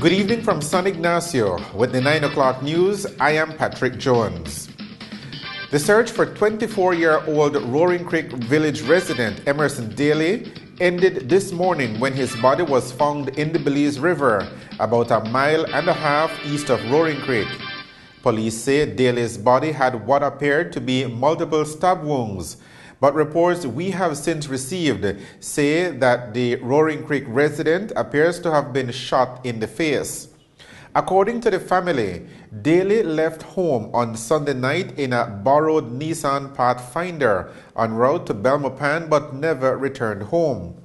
Good evening from San Ignacio. With the 9 o'clock news, I am Patrick Jones. The search for 24-year-old Roaring Creek Village resident Emerson Daly ended this morning when his body was found in the Belize River, about a mile and a half east of Roaring Creek. Police say Daly's body had what appeared to be multiple stab wounds, but reports we have since received say that the Roaring Creek resident appears to have been shot in the face. According to the family, Daly left home on Sunday night in a borrowed Nissan Pathfinder en route to Belmopan but never returned home.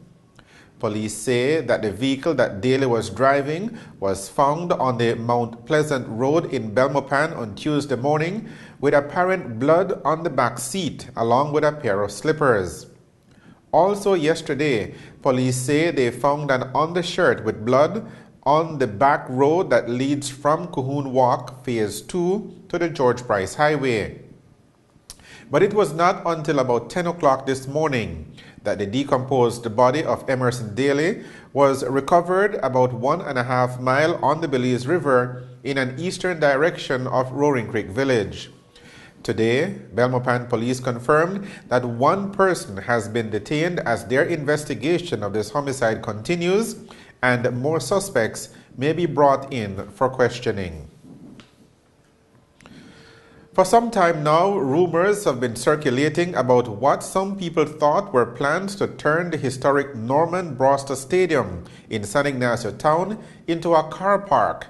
Police say that the vehicle that Daly was driving was found on the Mount Pleasant Road in Belmopan on Tuesday morning with apparent blood on the back seat along with a pair of slippers. Also yesterday, police say they found an undershirt with blood on the back road that leads from Cahoon Walk Phase 2 to the George Price Highway. But it was not until about 10 o'clock this morning that the decomposed body of Emerson Daly was recovered about 1.5 miles on the Belize River in an eastern direction of Roaring Creek Village. Today, Belmopan police confirmed that one person has been detained as their investigation of this homicide continues, and more suspects may be brought in for questioning. For some time now, rumors have been circulating about what some people thought were plans to turn the historic Norman Broster Stadium in San Ignacio town into a car park.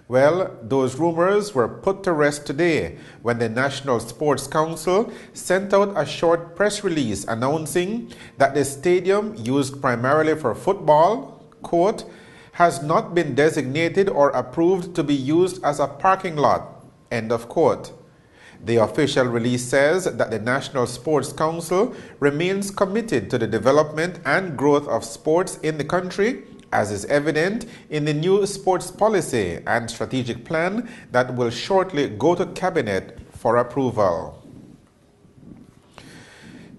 Well, those rumors were put to rest today when the National Sports Council sent out a short press release announcing that the stadium, used primarily for football, quote, has not been designated or approved to be used as a parking lot, end of quote. The official release says that the National Sports Council remains committed to the development and growth of sports in the country, as is evident in the new sports policy and strategic plan that will shortly go to Cabinet for approval.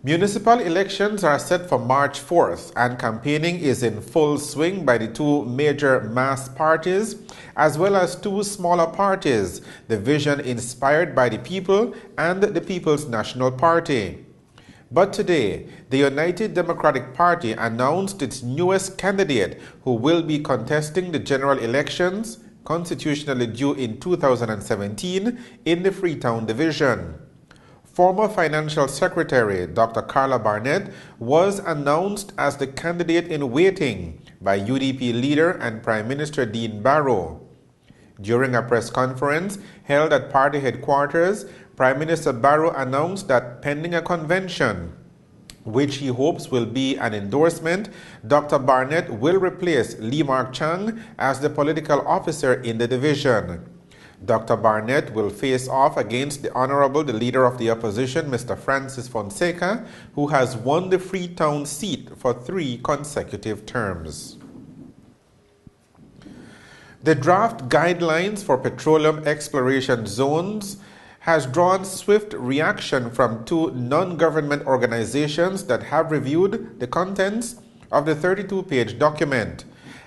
Municipal elections are set for March 4th, and campaigning is in full swing by the two major mass parties, as well as two smaller parties, the Vision Inspired by the People and the People's National Party. But today, the United Democratic Party announced its newest candidate who will be contesting the general elections, constitutionally due in 2017, in the Freetown Division. Former Financial Secretary Dr. Carla Barnett was announced as the candidate in waiting by UDP leader and Prime Minister Dean Barrow. During a press conference held at party headquarters, Prime Minister Barrow announced that pending a convention, which he hopes will be an endorsement, Dr. Barnett will replace Lee Mark Chang as the political officer in the division. Dr. Barnett will face off against the Leader of the Opposition, Mr. Francis Fonseca, who has won the Freetown seat for 3 consecutive terms. The draft guidelines for petroleum exploration zones has drawn swift reaction from 2 non-government organizations that have reviewed the contents of the 32-page document.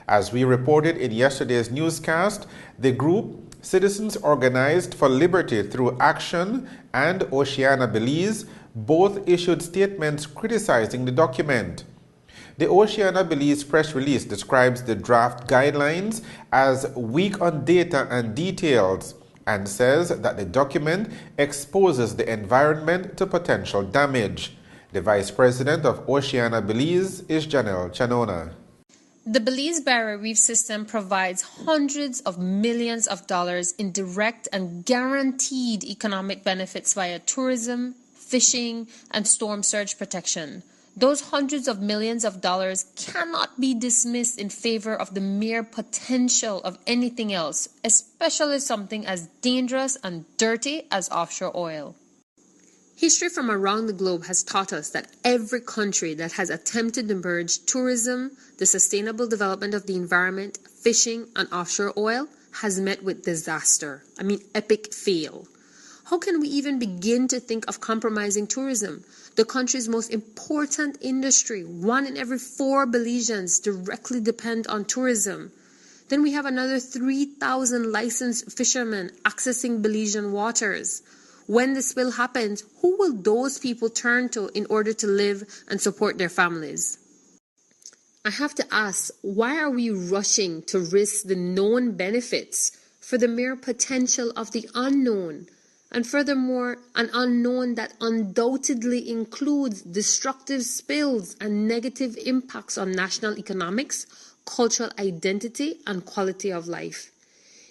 As we reported in yesterday's newscast, the group Citizens Organized for Liberty Through Action and Oceana Belize both issued statements criticizing the document. The Oceana Belize press release describes the draft guidelines as weak on data and details and says that the document exposes the environment to potential damage. The Vice President of Oceana Belize is Janelle Chanona. The Belize Barrier Reef System provides hundreds of millions of dollars in direct and guaranteed economic benefits via tourism, fishing, and storm surge protection. Those hundreds of millions of dollars cannot be dismissed in favor of the mere potential of anything else, especially something as dangerous and dirty as offshore oil. History from around the globe has taught us that every country that has attempted to merge tourism, the sustainable development of the environment, fishing, and offshore oil has met with disaster. Epic fail. How can we even begin to think of compromising tourism? The country's most important industry, 1 in every 4 Belizeans directly depend on tourism. Then we have another 3,000 licensed fishermen accessing Belizean waters. When the spill happens, who will those people turn to in order to live and support their families? I have to ask, why are we rushing to risk the known benefits for the mere potential of the unknown? And furthermore, an unknown that undoubtedly includes destructive spills and negative impacts on national economics, cultural identity, and quality of life.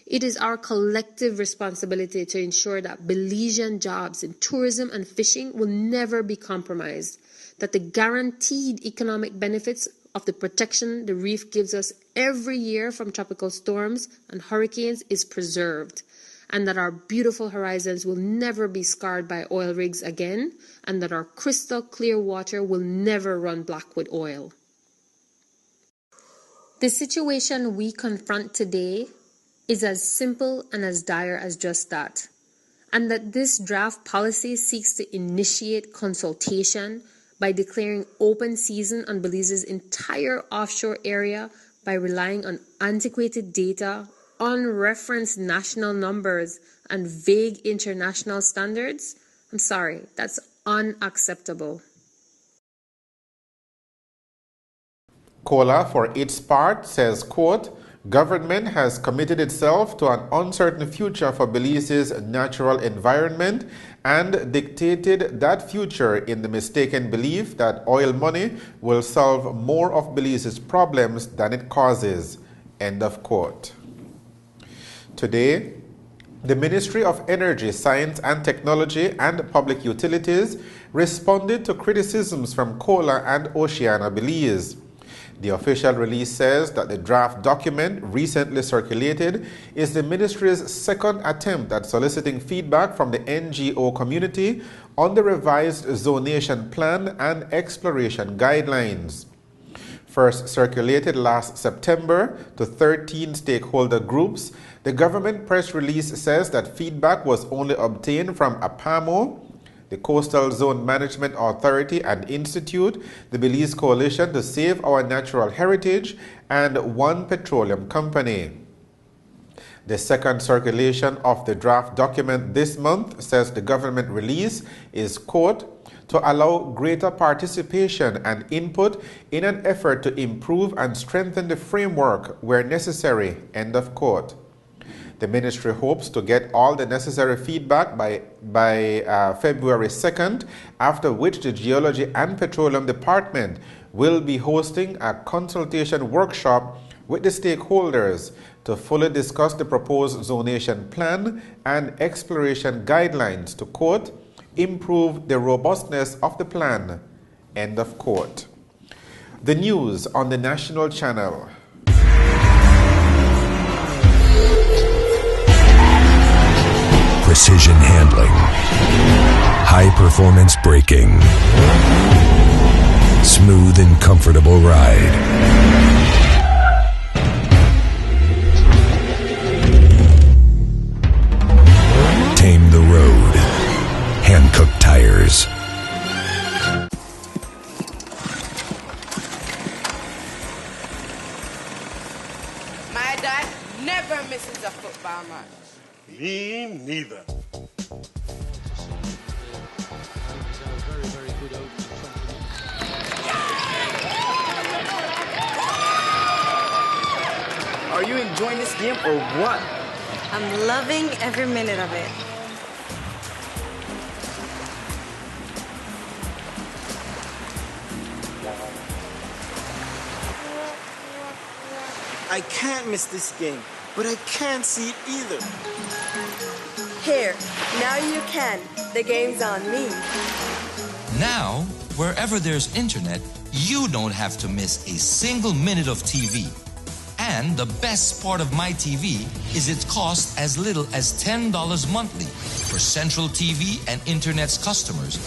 It is our collective responsibility to ensure that Belizean jobs in tourism and fishing will never be compromised, that the guaranteed economic benefits of the protection the reef gives us every year from tropical storms and hurricanes is preserved, and that our beautiful horizons will never be scarred by oil rigs again, and that our crystal clear water will never run black with oil. The situation we confront today is as simple and as dire as just that, and that this draft policy seeks to initiate consultation by declaring open season on Belize's entire offshore area by relying on antiquated data, unreferenced national numbers, and vague international standards. I'm sorry, that's unacceptable. COLA, for its part, says, quote, government has committed itself to an uncertain future for Belize's natural environment and dictated that future in the mistaken belief that oil money will solve more of Belize's problems than it causes, end of quote. Today, the Ministry of Energy, Science and Technology and Public Utilities responded to criticisms from COLA and Oceana Belize. The official release says that the draft document recently circulated is the ministry's second attempt at soliciting feedback from the NGO community on the revised zonation plan and exploration guidelines. First circulated last September to 13 stakeholder groups, the government press release says that feedback was only obtained from APAMO, the Coastal Zone Management Authority and Institute, the Belize Coalition to Save Our Natural Heritage, and One Petroleum Company. The second circulation of the draft document this month, says the government release, is, quote, to allow greater participation and input in an effort to improve and strengthen the framework where necessary, end of quote. The ministry hopes to get all the necessary feedback by February 2nd, after which the Geology and Petroleum Department will be hosting a consultation workshop with the stakeholders to fully discuss the proposed zonation plan and exploration guidelines to, quote, improve the robustness of the plan, end of quote. The news on the national channel. Precision handling, high performance braking, smooth and comfortable ride. Tame the road, Hankook tires. My dad never misses a football match. Me neither. Are you enjoying this game or what? I'm loving every minute of it. I can't miss this game, but I can't see it either. Here, now you can. The game's on me. Now, wherever there's internet, you don't have to miss a single minute of TV. And the best part of MyTV is its cost as little as $10 monthly for Central TV and Internet's customers.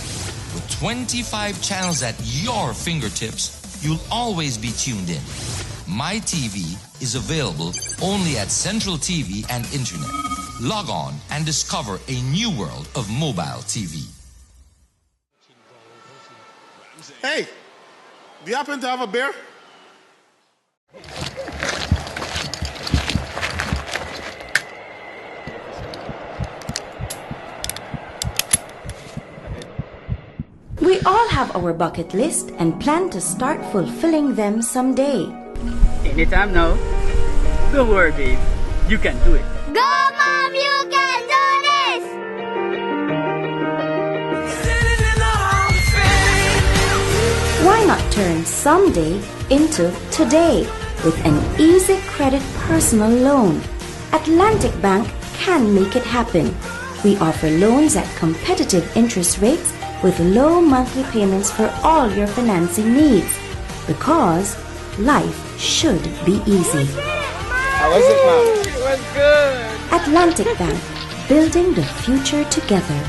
With 25 channels at your fingertips, you'll always be tuned in. MyTV is available only at Central TV and Internet. Log on and discover a new world of mobile TV. Hey, do you happen to have a beer? have our bucket list and plan to start fulfilling them someday. Anytime now. Don't worry, babe. You can do it. Go, Mom! You can do this! Why not turn someday into today with an easy credit personal loan? Atlantic Bank can make it happen. We offer loans at competitive interest rates with low monthly payments for all your financing needs. Because life should be easy. How was it, Mom? It was good. Atlantic Bank, building the future together.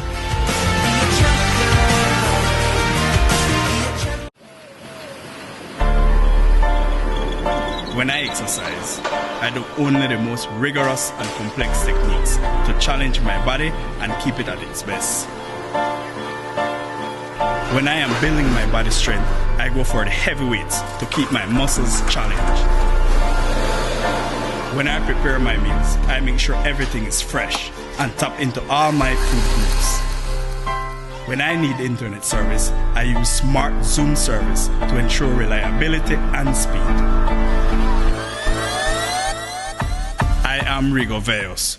When I exercise, I do only the most rigorous and complex techniques to challenge my body and keep it at its best. When I am building my body strength, I go for the heavy weights to keep my muscles challenged. When I prepare my meals, I make sure everything is fresh and tap into all my food groups. When I need internet service, I use Smart Zoom service to ensure reliability and speed. I am Rigo Veos,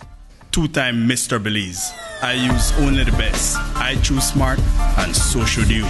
two-time Mr. Belize. I use only the best. I choose smart, and so should you.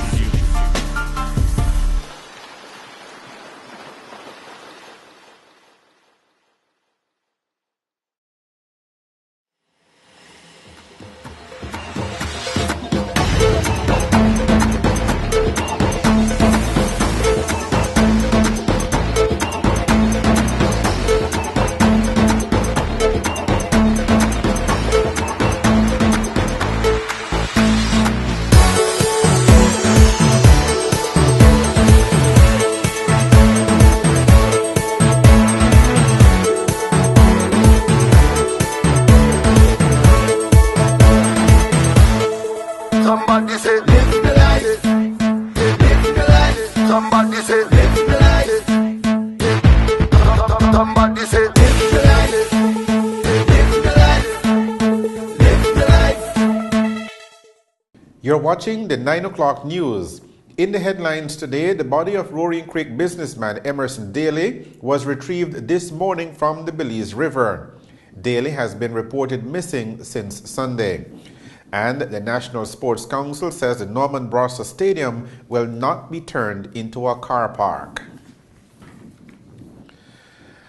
You're watching the 9 o'clock news. In the headlines today, the body of Roaring Creek businessman Emerson Daly was retrieved this morning from the Belize River. Daly has been reported missing since Sunday. And the National Sports Council says the Norman Broster Stadium will not be turned into a car park.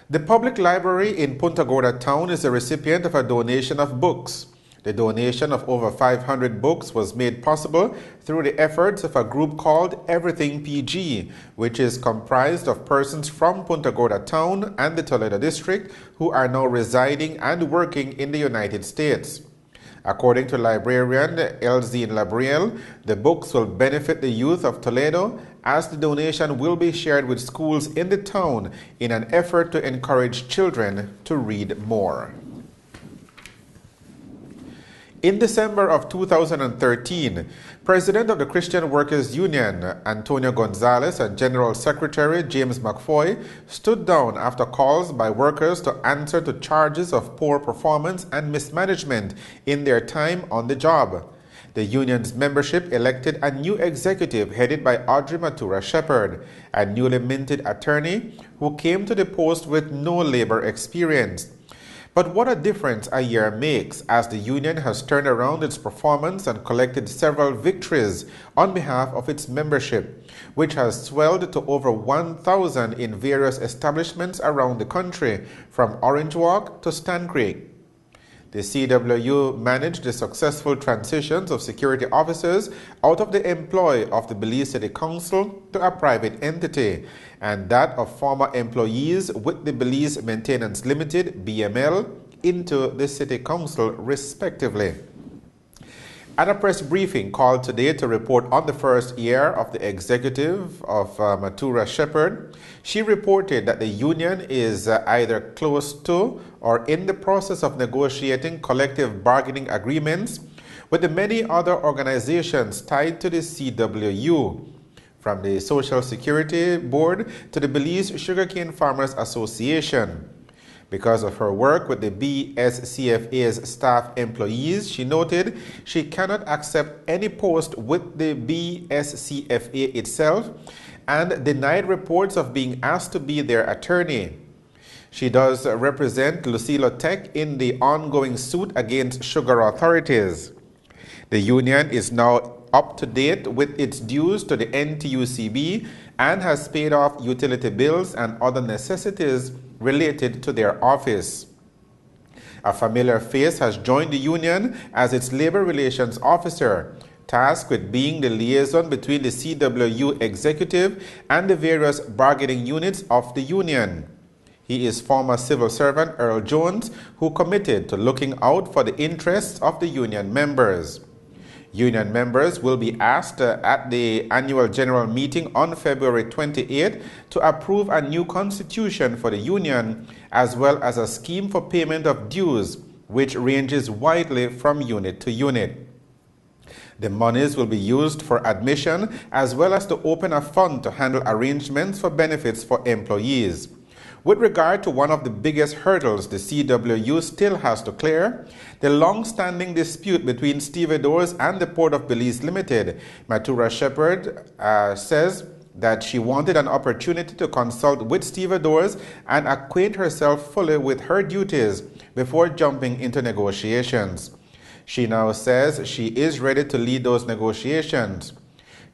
The public library in Punta Gorda town is the recipient of a donation of books. The donation of over 500 books was made possible through the efforts of a group called Everything PG, which is comprised of persons from Punta Gorda town and the Toledo district who are now residing and working in the United States. According to librarian Elzine Labriel, the books will benefit the youth of Toledo as the donation will be shared with schools in the town in an effort to encourage children to read more. In December of 2013, President of the Christian Workers Union, Antonio Gonzalez, and General Secretary James McFoy stood down after calls by workers to answer to charges of poor performance and mismanagement in their time on the job. The union's membership elected a new executive headed by Audrey Matura Shepherd, a newly minted attorney who came to the post with no labor experience. But what a difference a year makes, as the union has turned around its performance and collected several victories on behalf of its membership, which has swelled to over 1,000 in various establishments around the country, from Orange Walk to Stan Creek. The CWU managed the successful transitions of security officers out of the employ of the Belize City Council to a private entity, and that of former employees with the Belize Maintenance Limited, BML, into the City Council, respectively. At a press briefing called today to report on the first year of the executive of Matura Shepherd, she reported that the union is either close to or in the process of negotiating collective bargaining agreements with the many other organizations tied to the CWU, from the Social Security Board to the Belize Sugarcane Farmers Association. Because of her work with the BSCFA's staff employees, she noted she cannot accept any post with the BSCFA itself and denied reports of being asked to be their attorney. She does represent Lucilo Tech in the ongoing suit against sugar authorities. The union is now up to date with its dues to the NTUCB and has paid off utility bills and other necessities related to their office. A familiar face has joined the union as its labor relations officer, tasked with being the liaison between the CWU executive and the various bargaining units of the union. He is former civil servant Earl Jones, who committed to looking out for the interests of the union members. Union members will be asked at the annual general meeting on February 28 to approve a new constitution for the union, as well as a scheme for payment of dues, which ranges widely from unit to unit. The monies will be used for admission, as well as to open a fund to handle arrangements for benefits for employees. With regard to one of the biggest hurdles the CWU still has to clear, the long-standing dispute between Stevedores and the Port of Belize Limited, Matura Shepherd says that she wanted an opportunity to consult with Stevedores and acquaint herself fully with her duties before jumping into negotiations. She now says she is ready to lead those negotiations.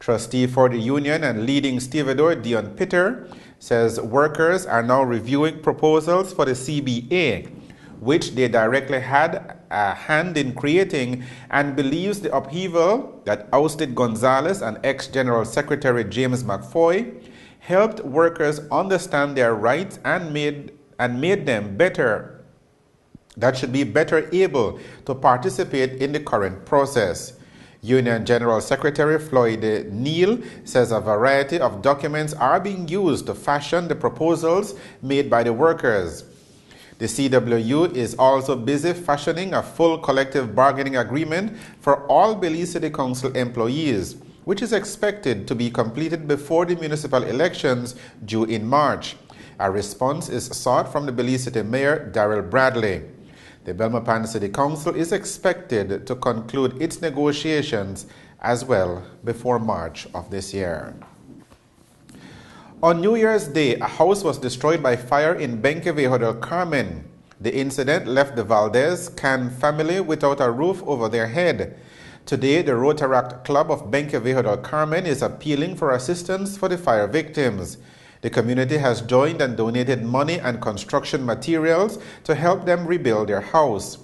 Trustee for the union and leading stevedore Dion Pitter says workers are now reviewing proposals for the CBA, which they directly had a hand in creating, and believes the upheaval that ousted Gonzalez and ex-General Secretary James McFoy helped workers understand their rights and made them better able to participate in the current process. Union General Secretary Floyd Neal says a variety of documents are being used to fashion the proposals made by the workers. The CWU is also busy fashioning a full collective bargaining agreement for all Belize City Council employees, which is expected to be completed before the municipal elections due in March. A response is sought from the Belize City Mayor, Darrell Bradley. The Belmopan City Council is expected to conclude its negotiations as well before March of this year. On New Year's Day, a house was destroyed by fire in Benqueviejo del Carmen. The incident left the Valdez Can family without a roof over their head. Today, the Rotaract Club of Benqueviejo del Carmen is appealing for assistance for the fire victims. The community has joined and donated money and construction materials to help them rebuild their house.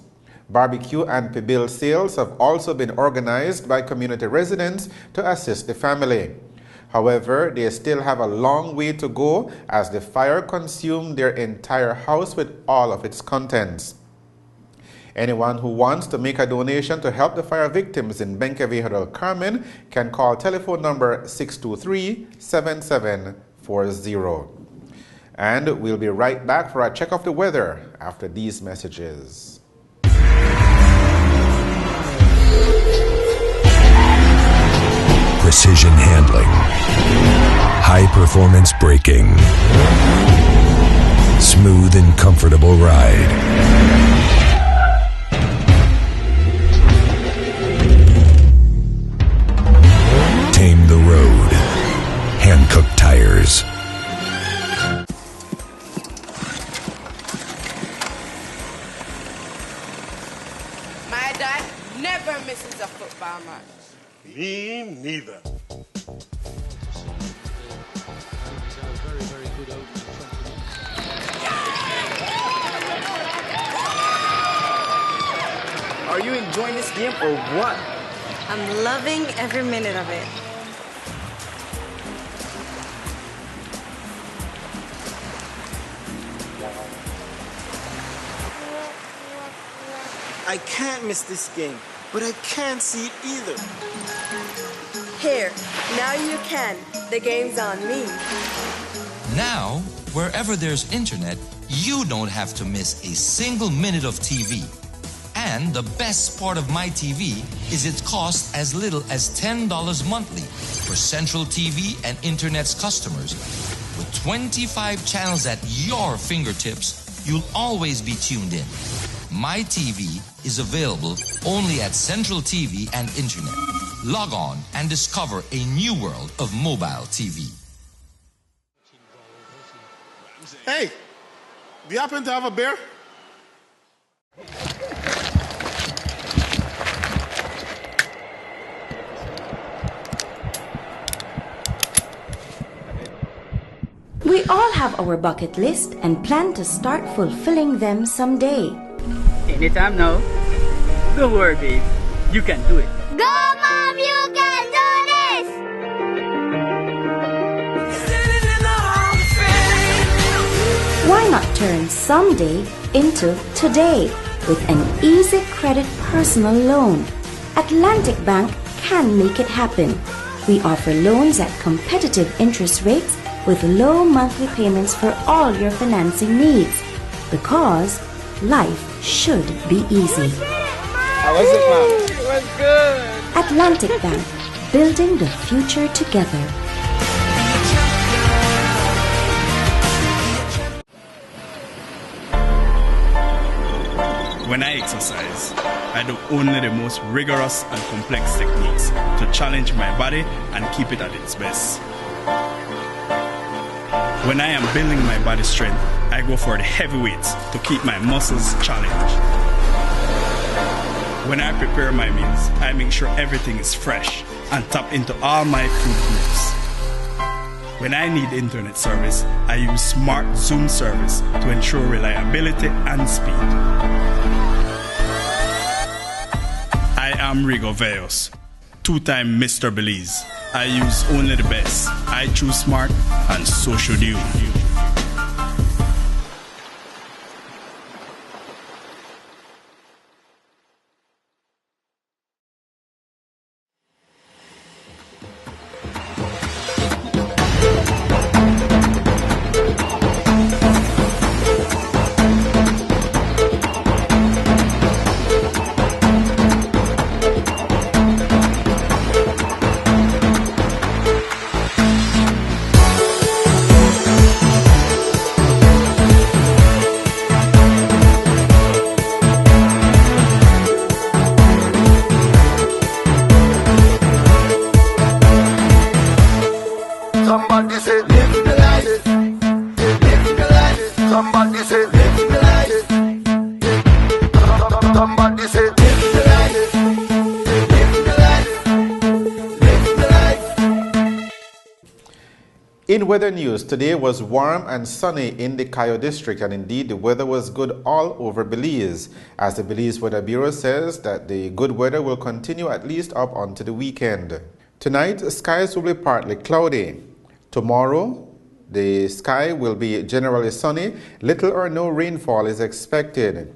Barbecue and pibil sales have also been organized by community residents to assist the family. However, they still have a long way to go as the fire consumed their entire house with all of its contents. Anyone who wants to make a donation to help the fire victims in Benqueviejo del Carmen can call telephone number 623-7740. And we'll be right back for a check of the weather after these messages. Precision handling, high performance braking, smooth and comfortable ride. Tame the road. Hankook Tires. My dad never misses a football match. Me neither. Are you enjoying this game or what? I'm loving every minute of it. I can't miss this game, but I can't see it either. Here, now you can. The game's on me. Now, wherever there's internet, you don't have to miss a single minute of TV. And the best part of MyTV is it costs as little as $10 monthly for Central TV and Internet's customers. With 25 channels at your fingertips, you'll always be tuned in. My TV is available only at Central TV and Internet. Log on and discover a new world of mobile TV. Hey, do you happen to have a beer? We all have our bucket list and plan to start fulfilling them someday. Anytime now. Don't worry, babe. You can do it. Go, Mom! You can do this! Why not turn someday into today with an easy credit personal loan? Atlantic Bank can make it happen. We offer loans at competitive interest rates with low monthly payments for all your financing needs, because life should be easy. How was it, Mom? It was good. Atlantic Bank, building the future together. When I exercise, I do only the most rigorous and complex techniques to challenge my body and keep it at its best. When I am building my body strength, I go for the heavy weights to keep my muscles challenged. When I prepare my meals, I make sure everything is fresh and tap into all my food groups. When I need internet service, I use Smart Zoom service to ensure reliability and speed. I am Rigo Veos, two-time Mr. Belize. I use only the best. I choose smart, and so should you. In weather news, today was warm and sunny in the Cayo district, and indeed the weather was good all over Belize, as the Belize Weather Bureau says that the good weather will continue at least up onto the weekend. Tonight, skies will be partly cloudy. Tomorrow, the sky will be generally sunny. Little or no rainfall is expected.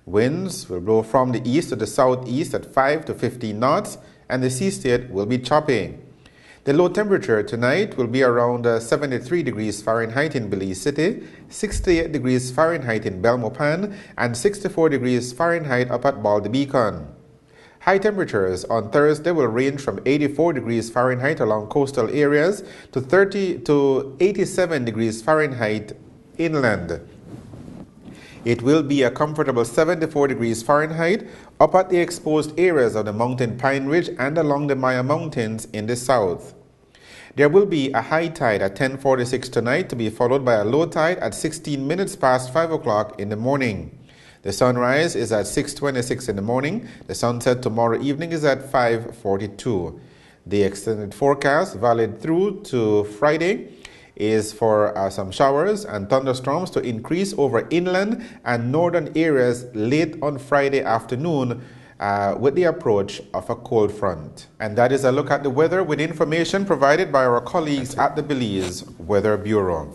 Winds will blow from the east to the southeast at 5 to 15 knots, and the sea state will be choppy. The low temperature tonight will be around 73 degrees Fahrenheit in Belize City, 68 degrees Fahrenheit in Belmopan, and 64 degrees Fahrenheit up at Baldy Beacon. High temperatures on Thursday will range from 84 degrees Fahrenheit along coastal areas to 30 to 87 degrees Fahrenheit inland. It will be a comfortable 74 degrees Fahrenheit up at the exposed areas of the Mountain Pine Ridge and along the Maya Mountains in the south. There will be a high tide at 10:46 tonight, to be followed by a low tide at 16 minutes past 5 o'clock in the morning. The sunrise is at 6:26 in the morning. The sunset tomorrow evening is at 5:42. The extended forecast, valid through to Friday, is for some showers and thunderstorms to increase over inland and northern areas late on Friday afternoon with the approach of a cold front. And that is a look at the weather with information provided by our colleagues at the Belize Weather Bureau.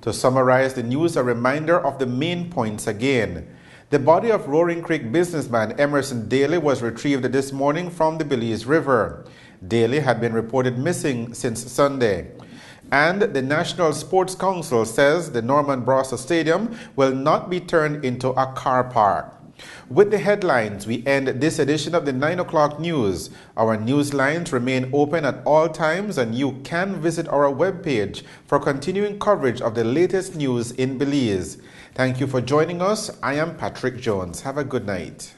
To summarize the news, a reminder of the main points again. The body of Roaring Creek businessman Emerson Daly was retrieved this morning from the Belize River. Daly had been reported missing since Sunday. And the National Sports Council says the Norman Brasseur Stadium will not be turned into a car park. With the headlines, we end this edition of the 9 o'clock news. Our news lines remain open at all times, and you can visit our webpage for continuing coverage of the latest news in Belize. Thank you for joining us. I am Patrick Jones. Have a good night.